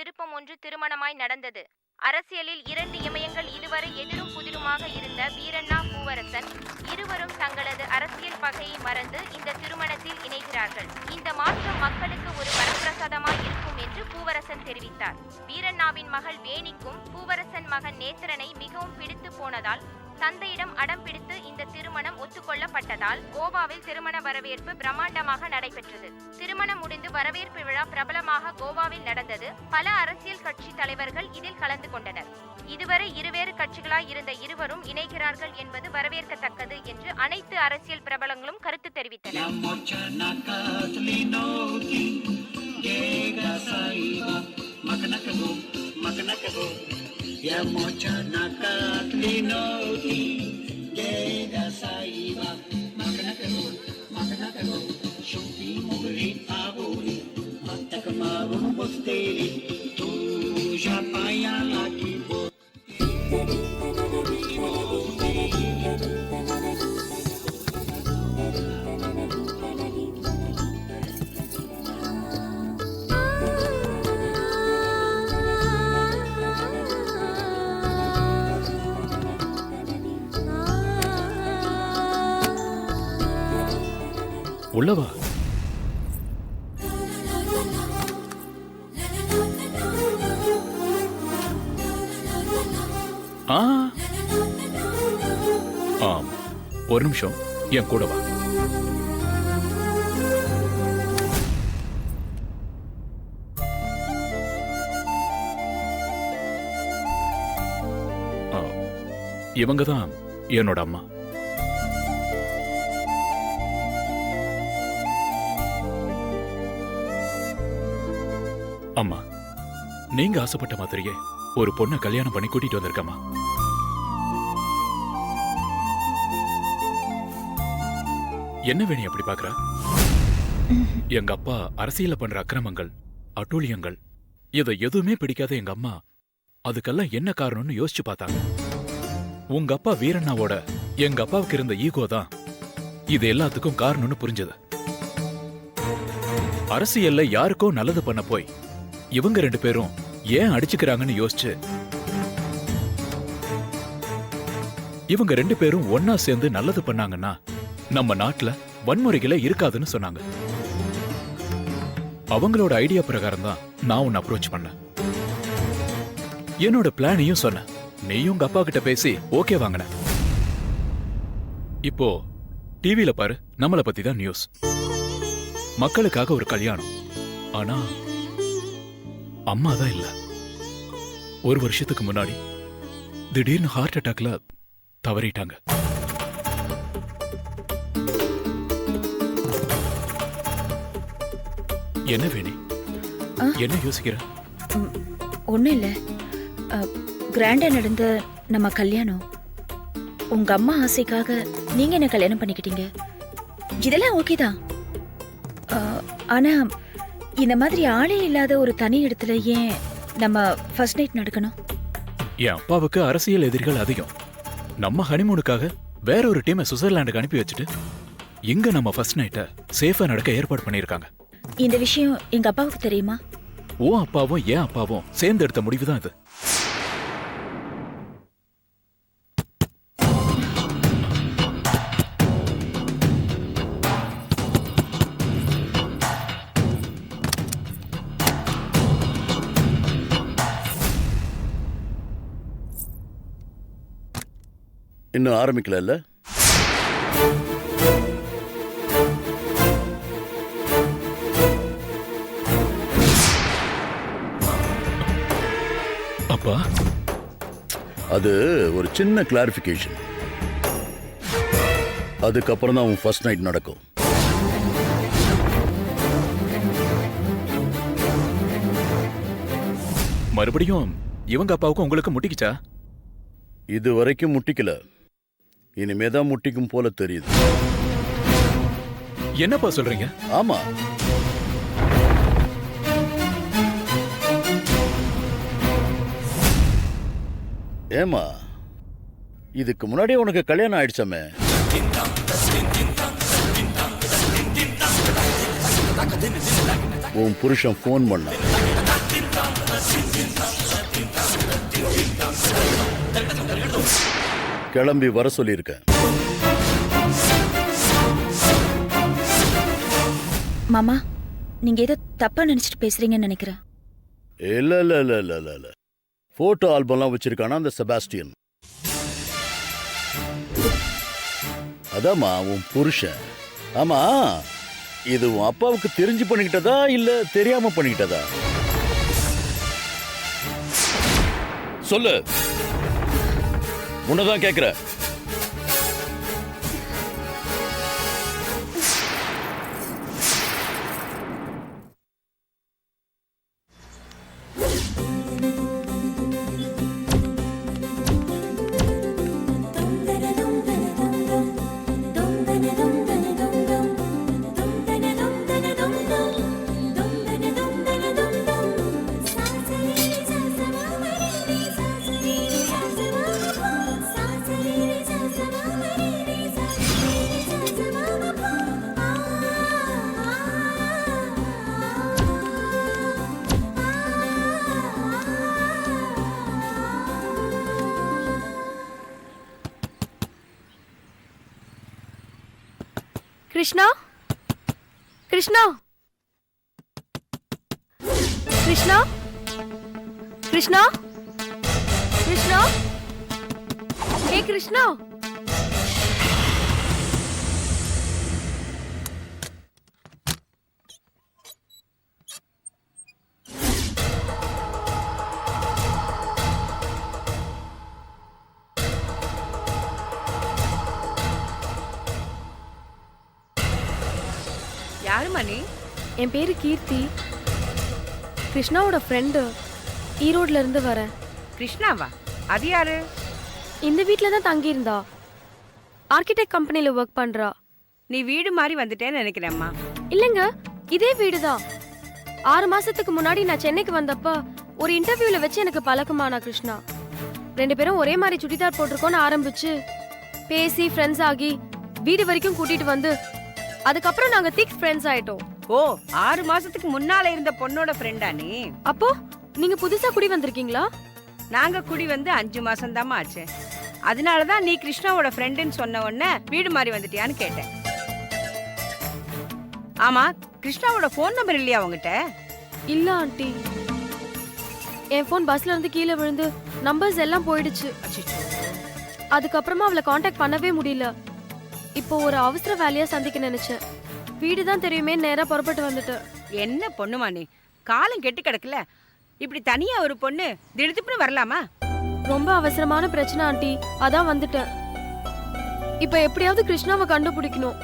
விருப்பம் ஒன்று திருமணமாய் நடந்தது. அரசியலில் 2 இமயங்கள் இதுவரை எதிரும் புதிருமாக இருந்த வீரண்ணா பூவரசன் இருவரும் தங்களது அரசியல் பகையை மறந்து இந்த திருமணத்தில் இணைகிறார்கள். இந்த மாற்றம் மக்களுக்கு ஒரு வரப்பிரசாதமாய் இருக்கும் என்று பூவரசன் தெரிவித்தார். வீரண்ணாவின் மகள் வேணிக்கும் பூவரசன் மகன் நேத்திரனை மிகவும் பிடித்து போனதால் தந்தையிடம் அடம் பிடித்து இந்த திருமணம் ஒத்துக்கொள்ளப்பட்டதால் கோவாவில் திருமண வரவேற்பு பிரம்மாண்டமாக நடைபெற்றது. திருமணம் முடிந்து வரவேற்பு விழா பிரபலமாக கோவாவில் நடந்தது. பல அரசியல் கட்சி தலைவர்கள் இதில் கலந்து கொண்டனர். இதுவரை இருவேறு கட்சிகளாய் இருந்த இருவரும் இணைகிறார்கள் என்பது வரவேற்கத்தக்கது என்று அனைத்து அரசியல் பிரபலங்களும் கருத்து தெரிவித்தனர். Ya mocha nakatlinoti llega saiba makanakago shuti mugli aburi matakamarum bosteri tu japaya lagi bo உள்ளவா ஆம், ஒரு நிமிஷம் என் கூட வா. இவங்க தான் என்னோட அம்மா. அம்மா, நீங்க ஆசைப்பட்ட மாதிரியே ஒரு பொண்ணை கல்யாணம் பண்ணி கூட்டிட்டு வந்திருக்கம்மா. என்ன வேணி அப்படி பாக்குற? எங்க அப்பா அரசியல பண்ற அக்கிரமங்கள், அட்டூழியங்கள் இதை எதுவுமே பிடிக்காத எங்க அம்மா அதுக்கெல்லாம் என்ன காரணம்னு யோசிச்சு பார்த்தாங்க. உங்க அப்பா வீரண்ணாவோட எங்க அப்பாவுக்கு இருந்த ஈகோ தான் இது எல்லாத்துக்கும் காரணம்னு புரிஞ்சது. அரசியல்ல யாருக்கோ நல்லது பண்ண போய் இவங்க 2 பேரும் ஏன் அடிச்சுக்கிறாங்கன்னு யோசிச்சு இவங்க 2 பேரும் ஒன்னா சேர்ந்து நல்லது பண்ணாங்கன்னா நம்ம நாட்டுல வன்முறைகளே இருக்காதுன்னு சொன்னாங்க. அவங்களோட ஐடியா பிரகாரம் தான் நான் உன்னை அப்ரோச் பண்ணேன். என்னோட பிளானையும் சொன்னேன். நீயும் உங்க அப்பா கிட்ட பேசி ஓகே வாங்கின. இப்போ டிவில பாரு, நம்மளை பத்தி தான் நியூஸ். மக்களுக்காக ஒரு கல்யாணம். ஆனா அம்மா தான் இல்ல. 1 வருஷத்துக்கு முன்னாடி திடீர்னு ஹார்ட் அட்டாக்ல தவறிட்டாங்க. என்ன வேணி, என்ன யோசிக்கிற? ஒண்ணும் இல்ல. கிராண்டா நடந்த நம்ம கல்யாணம் உங்க அம்மா ஆசைக்காக நீங்க என்ன கல்யாணம் பண்ணிக்கிட்டீங்க. இதெல்லாம் ஓகே தான். ஆனா இந்த மாதிரி ஆளே இல்லாத ஒரு தனி இடத்துல ஏன் நம்ம ஃபர்ஸ்ட் நைட் நடக்கணும்? என் அப்பாவுக்கு அரசியல் எதிரிகள் அதிகம். நம்ம ஹனிமூனுக்காக வேற ஒரு டீமை சுவிட்சர்லாண்டுக்கு அனுப்பி வச்சுட்டு இங்க நம்ம ஃபர்ஸ்ட் நைட்டை சேஃபா நடக்க ஏற்பாடு பண்ணிருக்காங்க. இந்த விஷயம் எங்க அப்பாவுக்கு தெரியுமா? உன் அப்பாவும் என் அப்பாவும் சேர்ந்து எடுத்த முடிவு தான் இது. இன்னும் ஆரம்பிக்கல இல்ல? அப்பா, அது ஒரு சின்ன கிளாரிஃபிகேஷன். அதுக்கப்புறம் தான் உன் ஃபர்ஸ்ட் நைட் நடக்கும். மறுபடியும் இவங்க அப்பாவுக்கும் உங்களுக்கு முட்டிக்கிச்சா? இது வரைக்கும் முட்டிக்கல. இனிமேதான் முட்டிக்கும் போல தெரியுது. என்னப்பா சொல்றீங்க? ஆமா, ஏமா இதுக்கு முன்னாடி உனக்கு கல்யாணம் ஆயிடுச்சாமே? உன் புருஷன் போன் பண்ண கிளம்பி வர சொல்லியிருக்கேன். மாமா நீங்க ஏதோ தப்பா நினைச்சிட்டு பேசுறீங்கன்னு நினைக்கிறேன். இல்ல இல்ல இல்ல இல்ல இல்ல இல்ல போட்டோ ஆல்பம்லாம் வச்சிருக்கானா அந்த செபாஸ்டியன். அதாம்மா உன் புருஷன். ஆமா, இது உன் அப்பாவுக்கு தெரிஞ்சு பண்ணிக்கிட்டதா இல்ல தெரியாம பண்ணிக்கிட்டதா? சொல்லு, உன்னதான் கேக்குற. கிருஷ்ணா, கிருஷ்ணா, கிருஷ்ணா, கிருஷ்ணா, கிருஷ்ணா, ஹே கிருஷ்ணா. யாருமா நீ? என் பேரு கீர்த்தி, கிருஷ்ணாவோட ஃப்ரெண்டு. ஈரோட்ல இருந்து வரேன். கிருஷ்ணாவா? அது யாரு? இந்த வீட்டில் தான் தங்கியிருந்தா. ஆர்கிடெக்ட் கம்பெனியில் ஒர்க் பண்ணுறா. நீ வீடு மாதிரி வந்துட்டேன்னு நினைக்கிறேம்மா. இல்லைங்க, இதே வீடு தான். 6 மாசத்துக்கு முன்னாடி நான் சென்னைக்கு வந்தப்ப ஒரு இன்டர்வியூவில் வச்சு எனக்கு பழக்கமானா கிருஷ்ணா. 2 பேரும் ஒரே மாதிரி சுடிதார் போட்டிருக்கோன்னு ஆரம்பிச்சு பேசி ஃப்ரெண்ட்ஸ் ஆகி வீடு வரைக்கும் கூட்டிட்டு வந்து அதுக்கப்புறம் நாங்க திக் ஃப்ரெண்ட்ஸ் ஆயிட்டோம். ஓ, 6 மாசத்துக்கு முன்னால இருந்த பொண்ணோட ஃப்ரெண்டா நீ? அப்போ நீங்க புதுசா குடி வந்திருக்கீங்களா? நாங்க குடி வந்து 5 மாசம் தாம்மா ஆச்சு. அதனாலதான் நீ கிருஷ்ணாவோட ஃப்ரெண்டுன்னு சொன்ன உடனே வீடு மாதிரி வந்துட்டியான்னு கேட்டேன். ஆமா, கிருஷ்ணாவோட ஃபோன் நம்பர் இல்லையா உங்ககிட்ட? இல்ல ஆண்டி, என் ஃபோன் பஸ்ல இருந்து கீழே விழுந்து நம்பர்ஸ் எல்லாம் போயிடுச்சு. அச்சச்சோ. அதுக்கப்புறமா அவளை காண்டாக்ட் பண்ணவே முடியல. இப்போ ஒரு அவசர வேலையா சந்திக்க நினைச்சேன். வீடு தான் தெரியுமே, நேரா புறப்பட்டு வந்துட்டேன். என்ன பொண்ணுமா நீ? காலம் கெட்டு கிடக்கல. இப்படி தனியா ஒரு பொண்ணு திடுதிப்புன்னு வரலாமா? ரொம்ப அவசரமான பிரச்சனை ஆண்டி, அதான் வந்துட்டேன். இப்போ எப்படியாவது கிருஷ்ணாவை கண்டுபிடிக்கணும்.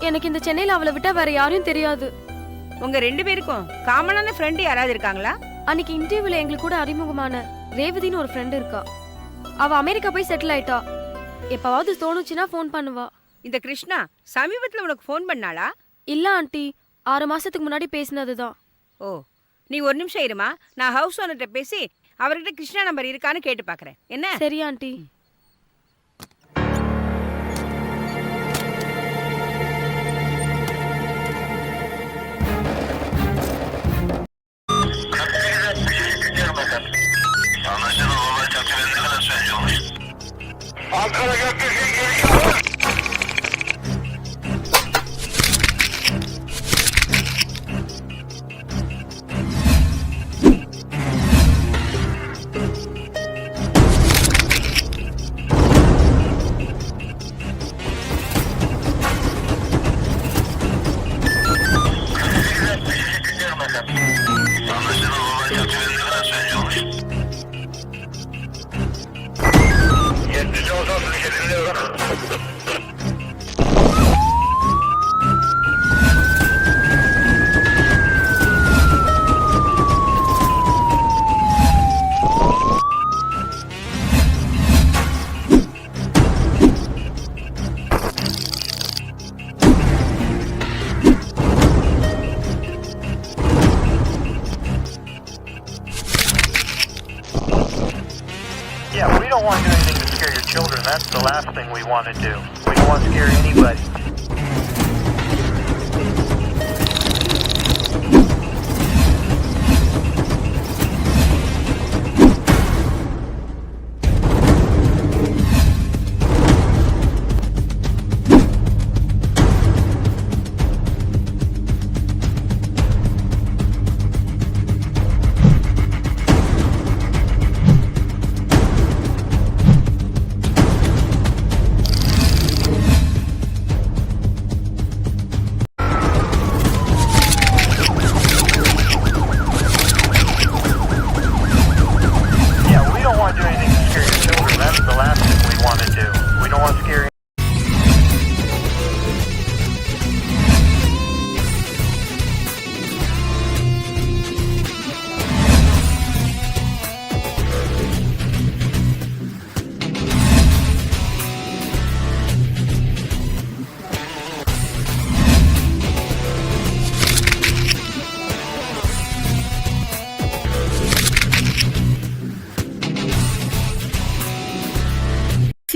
எனக்கு இந்த சென்னையில அவளை விட்டா வேற யாரையும் தெரியாது. உங்க 2 பேருக்கும் காமனான ஃப்ரெண்டு யாராவது இருக்காங்களா? அன்னைக்கு இன்டர்வியூல எங்களுக்கு கூட அறிமுகமான ரேவதின்னு ஒரு ஃப்ரெண்ட் இருக்கா. அவ அமெரிக்கா போய் செட்டில் ஆயிட்டா. எப்பவாவது தோணுச்சுன்னா ஃபோன் பண்ணுவா. இந்த கிருஷ்ணா சமீபத்துல உனக்கு ஃபோன் பண்ணாளா? இல்ல ஆண்டி, 6 மாசத்துக்கு முன்னாடி பேசினதுதான். ஓ, நீ ஒரு நிமிஷம் இருமா, நான் ஹவுஸ் ஓனர்கிட்ட பேசி அவர்கிட்ட கிருஷ்ணா நம்பர் இருக்கான்னு கேட்டு பாக்குறேன். என்ன? சரி aunty. Yeah, we don't want to do anything to scare your children. That's the last thing we want to do. We don't want to scare anybody.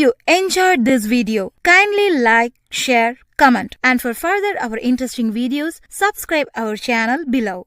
you enjoyed this video, kindly like, share, comment, and for further our interesting videos, subscribe our channel below.